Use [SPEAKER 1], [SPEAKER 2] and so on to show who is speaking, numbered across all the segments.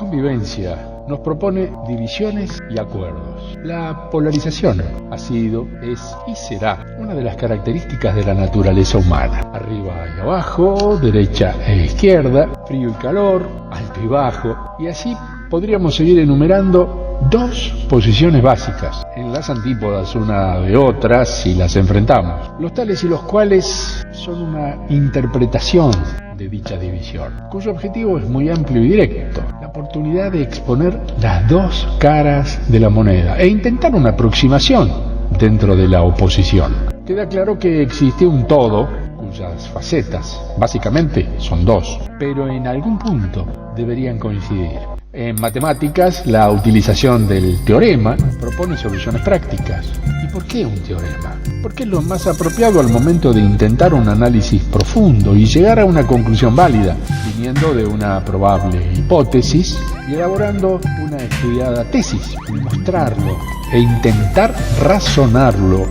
[SPEAKER 1] convivencia nos propone divisiones y acuerdos. La polarización ha sido, es y será una de las características de la naturaleza humana. Arriba y abajo, derecha e izquierda, frío y calor, alto y bajo, y así podríamos seguir enumerando dos posiciones básicas, en las antípodas una de otra si las enfrentamos, los tales y los cuales son una interpretación de dicha división, cuyo objetivo es muy amplio y directo, la oportunidad de exponer las dos caras de la moneda e intentar una aproximación dentro de la oposición. Queda claro que existe un todo cuyas facetas, básicamente, son dos, pero en algún punto deberían coincidir. En matemáticas, la utilización del teorema propone soluciones prácticas. ¿Y por qué un teorema? Porque es lo más apropiado al momento de intentar un análisis profundo y llegar a una conclusión válida, viniendo de una probable hipótesis y elaborando una estudiada tesis, mostrarlo e intentar razonarlo.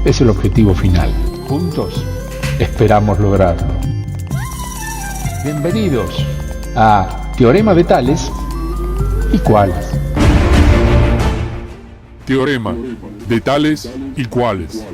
[SPEAKER 1] Es el objetivo final. Juntos esperamos lograrlo. Bienvenidos a Teorema de Tales y Cuales.
[SPEAKER 2] Teorema de Tales y Cuales.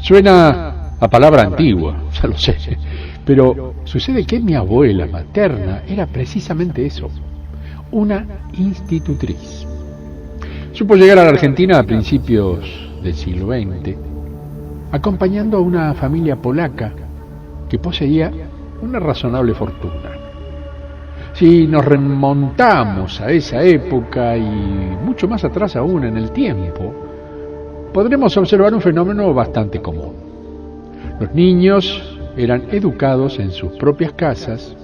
[SPEAKER 1] Suena a palabra antigua, ya lo sé, pero sucede que mi abuela materna era precisamente eso, una institutriz. Supo llegar a la Argentina a principios del siglo XX, acompañando a una familia polaca que poseía una razonable fortuna. Si nos remontamos a esa época y mucho más atrás aún en el tiempo, podremos observar un fenómeno bastante común. Los niños eran educados en sus propias casas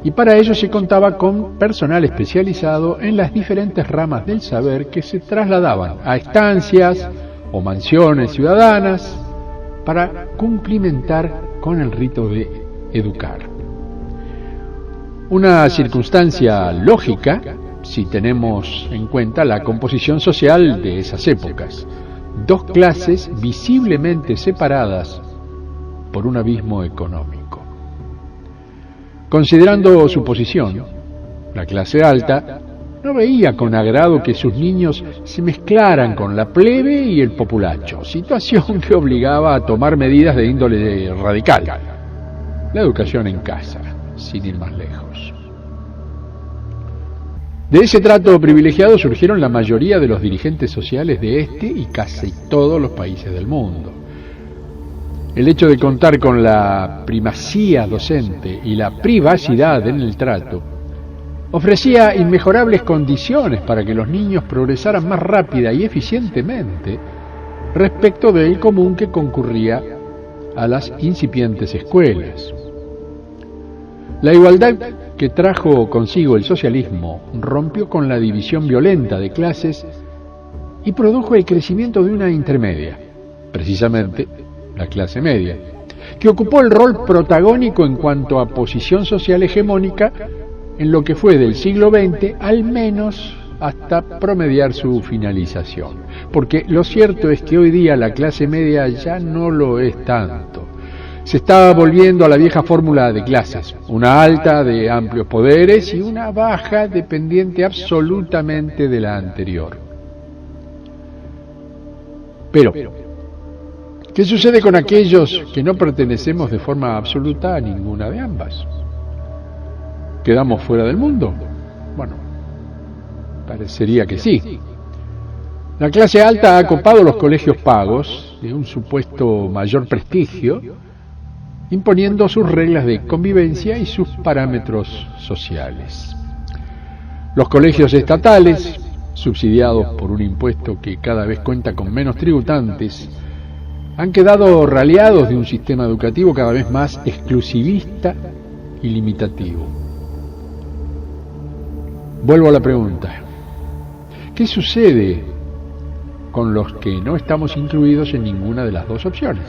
[SPEAKER 1] y para ello se contaba con personal especializado en las diferentes ramas del saber que se trasladaban a estancias o mansiones ciudadanas para cumplimentar con el rito de educar. Una circunstancia lógica si tenemos en cuenta la composición social de esas épocas. Dos clases visiblemente separadas por un abismo económico. Considerando su posición, la clase alta no veía con agrado que sus niños se mezclaran con la plebe y el populacho, situación que obligaba a tomar medidas de índole radical. La educación en casa, sin ir más lejos. De ese trato privilegiado surgieron la mayoría de los dirigentes sociales de este y casi todos los países del mundo. El hecho de contar con la primacía docente y la privacidad en el trato ofrecía inmejorables condiciones para que los niños progresaran más rápida y eficientemente respecto del común que concurría a las incipientes escuelas. La igualdad que trajo consigo el socialismo rompió con la división violenta de clases y produjo el crecimiento de una intermedia, precisamente la clase media, que ocupó el rol protagónico en cuanto a posición social hegemónica en lo que fue del siglo XX, al menos hasta promediar su finalización. Porque lo cierto es que hoy día la clase media ya no lo es tanto. Se está volviendo a la vieja fórmula de clases, una alta de amplios poderes y una baja dependiente absolutamente de la anterior. Pero, ¿qué sucede con aquellos que no pertenecemos de forma absoluta a ninguna de ambas? ¿Quedamos fuera del mundo? Bueno, parecería que sí. La clase alta ha copado los colegios pagos de un supuesto mayor prestigio, imponiendo sus reglas de convivencia y sus parámetros sociales. Los colegios estatales, subsidiados por un impuesto que cada vez cuenta con menos tributantes, han quedado raleados de un sistema educativo cada vez más exclusivista y limitativo. Vuelvo a la pregunta, ¿Qué sucede con los que no estamos incluidos en ninguna de las dos opciones?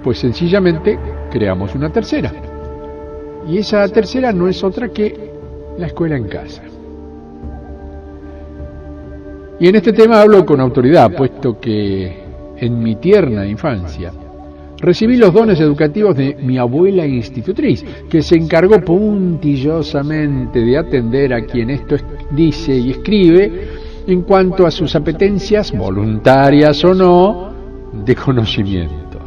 [SPEAKER 1] Pues sencillamente creamos una tercera. Y esa tercera no es otra que la escuela en casa. Y en este tema hablo con autoridad, puesto que en mi tierna infancia recibí los dones educativos de mi abuela institutriz, que se encargó puntillosamente de atender a quien esto dice y escribe en cuanto a sus apetencias, voluntarias o no, de conocimiento.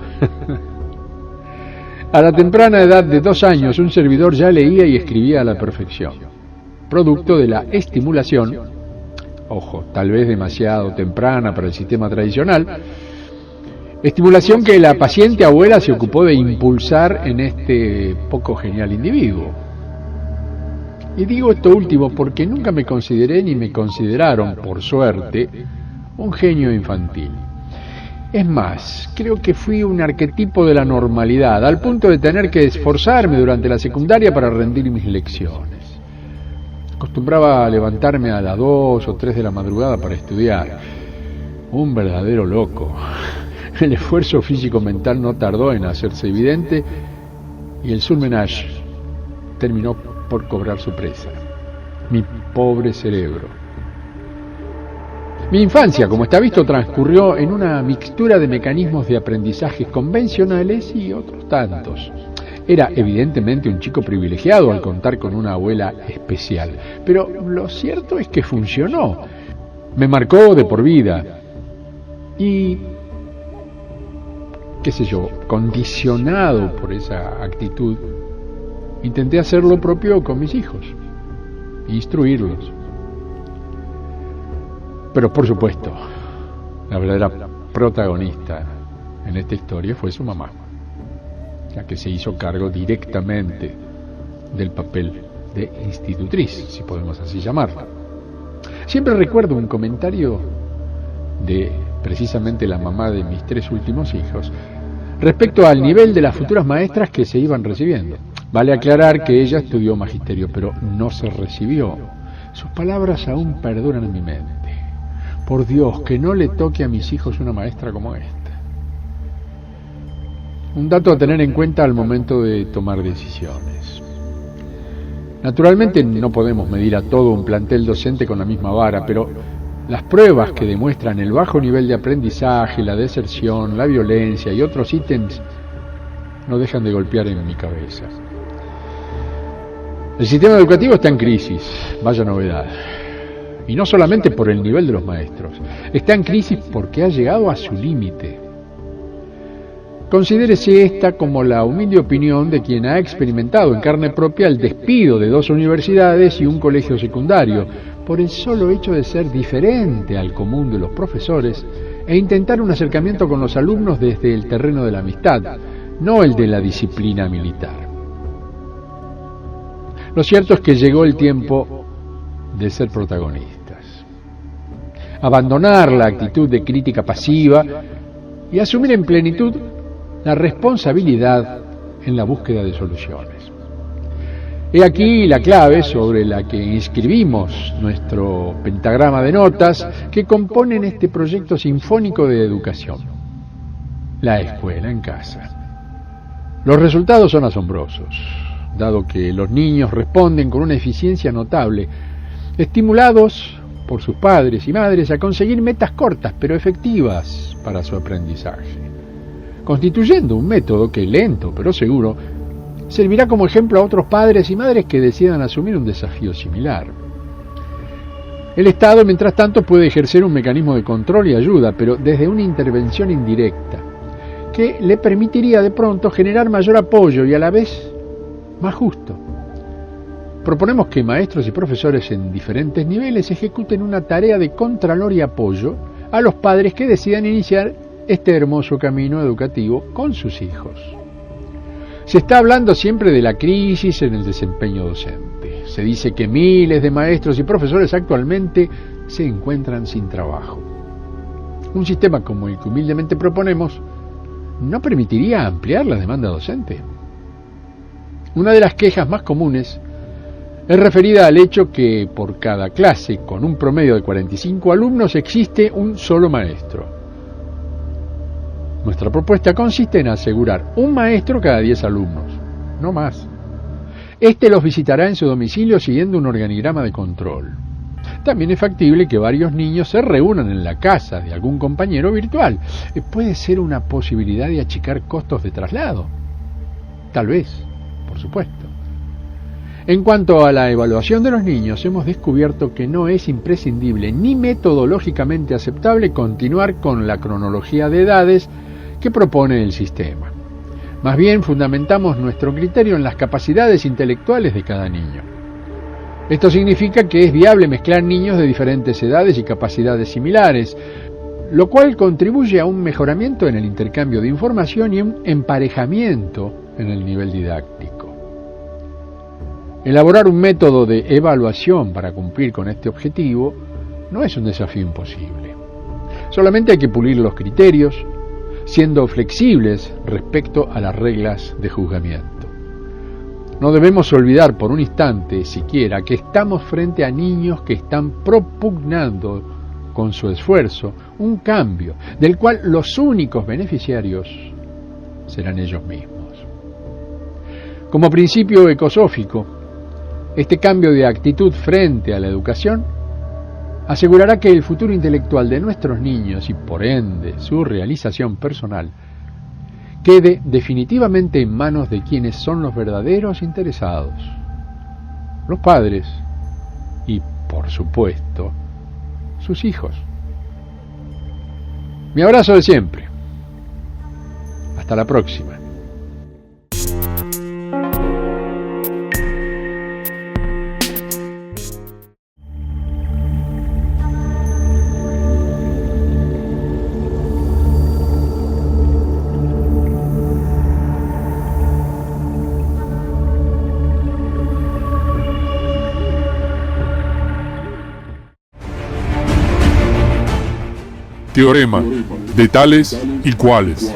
[SPEAKER 1] A la temprana edad de 2 años, un servidor ya leía y escribía a la perfección, producto de la estimulación, ojo, tal vez demasiado temprana para el sistema tradicional, estimulación que la paciente abuela se ocupó de impulsar en este poco genial individuo. Y digo esto último porque nunca me consideré ni me consideraron, por suerte, un genio infantil. Es más, creo que fui un arquetipo de la normalidad, al punto de tener que esforzarme durante la secundaria para rendir mis lecciones. Acostumbraba a levantarme a las 2 o 3 de la madrugada para estudiar. Un verdadero loco. El esfuerzo físico-mental no tardó en hacerse evidente y el surmenage terminó por cobrar su presa. Mi pobre cerebro. Mi infancia, como está visto, transcurrió en una mixtura de mecanismos de aprendizaje convencionales y otros tantos. Era evidentemente un chico privilegiado al contar con una abuela especial, pero lo cierto es que funcionó. Me marcó de por vida y, qué sé yo, condicionado por esa actitud, intenté hacer lo propio con mis hijos, instruirlos. Pero por supuesto, la verdadera protagonista en esta historia fue su mamá, la que se hizo cargo directamente del papel de institutriz, si podemos así llamarla. Siempre recuerdo un comentario de precisamente la mamá de mis 3 últimos hijos respecto al nivel de las futuras maestras que se iban recibiendo. Vale aclarar que ella estudió magisterio, pero no se recibió. Sus palabras aún perduran en mi mente. Por Dios, que no le toque a mis hijos una maestra como esta. Un dato a tener en cuenta al momento de tomar decisiones. Naturalmente no podemos medir a todo un plantel docente con la misma vara, pero las pruebas que demuestran el bajo nivel de aprendizaje, la deserción, la violencia y otros ítems no dejan de golpear en mi cabeza. El sistema educativo está en crisis, vaya novedad. Y no solamente por el nivel de los maestros, está en crisis porque ha llegado a su límite. Considérese esta como la humilde opinión de quien ha experimentado en carne propia el despido de 2 universidades y un colegio secundario, por el solo hecho de ser diferente al común de los profesores e intentar un acercamiento con los alumnos desde el terreno de la amistad, no el de la disciplina militar. Lo cierto es que llegó el tiempo de ser protagonistas, abandonar la actitud de crítica pasiva y asumir en plenitud la responsabilidad en la búsqueda de soluciones. He aquí la clave sobre la que inscribimos nuestro pentagrama de notas que componen este proyecto sinfónico de educación: la escuela en casa. Los resultados son asombrosos, dado que los niños responden con una eficiencia notable, estimulados por sus padres y madres a conseguir metas cortas pero efectivas para su aprendizaje, constituyendo un método que, lento pero seguro, servirá como ejemplo a otros padres y madres que decidan asumir un desafío similar. El Estado, mientras tanto, puede ejercer un mecanismo de control y ayuda, pero desde una intervención indirecta, que le permitiría de pronto generar mayor apoyo y a la vez más justo. Proponemos que maestros y profesores en diferentes niveles ejecuten una tarea de contralor y apoyo a los padres que decidan iniciar este hermoso camino educativo con sus hijos. Se está hablando siempre de la crisis en el desempeño docente. Se dice que miles de maestros y profesores actualmente se encuentran sin trabajo. Un sistema como el que humildemente proponemos no permitiría ampliar la demanda docente. Una de las quejas más comunes Es referida al hecho que por cada clase con un promedio de 45 alumnos existe un solo maestro. Nuestra propuesta consiste en asegurar un maestro cada 10 alumnos, no más. Este los visitará en su domicilio siguiendo un organigrama de control. También es factible que varios niños se reúnan en la casa de algún compañero virtual. Puede ser una posibilidad de achicar costos de traslado. Tal vez, por supuesto. En cuanto a la evaluación de los niños, hemos descubierto que no es imprescindible ni metodológicamente aceptable continuar con la cronología de edades que propone el sistema. Más bien fundamentamos nuestro criterio en las capacidades intelectuales de cada niño. Esto significa que es viable mezclar niños de diferentes edades y capacidades similares, lo cual contribuye a un mejoramiento en el intercambio de información y un emparejamiento en el nivel didáctico. Elaborar un método de evaluación para cumplir con este objetivo no es un desafío imposible. Solamente hay que pulir los criterios, siendo flexibles respecto a las reglas de juzgamiento. No debemos olvidar por un instante siquiera que estamos frente a niños que están propugnando con su esfuerzo un cambio del cual los únicos beneficiarios serán ellos mismos. Como principio ecosófico, este cambio de actitud frente a la educación asegurará que el futuro intelectual de nuestros niños y por ende su realización personal quede definitivamente en manos de quienes son los verdaderos interesados, los padres y, por supuesto, sus hijos. Mi abrazo de siempre. Hasta la próxima.
[SPEAKER 2] Teorema de tales y cuales.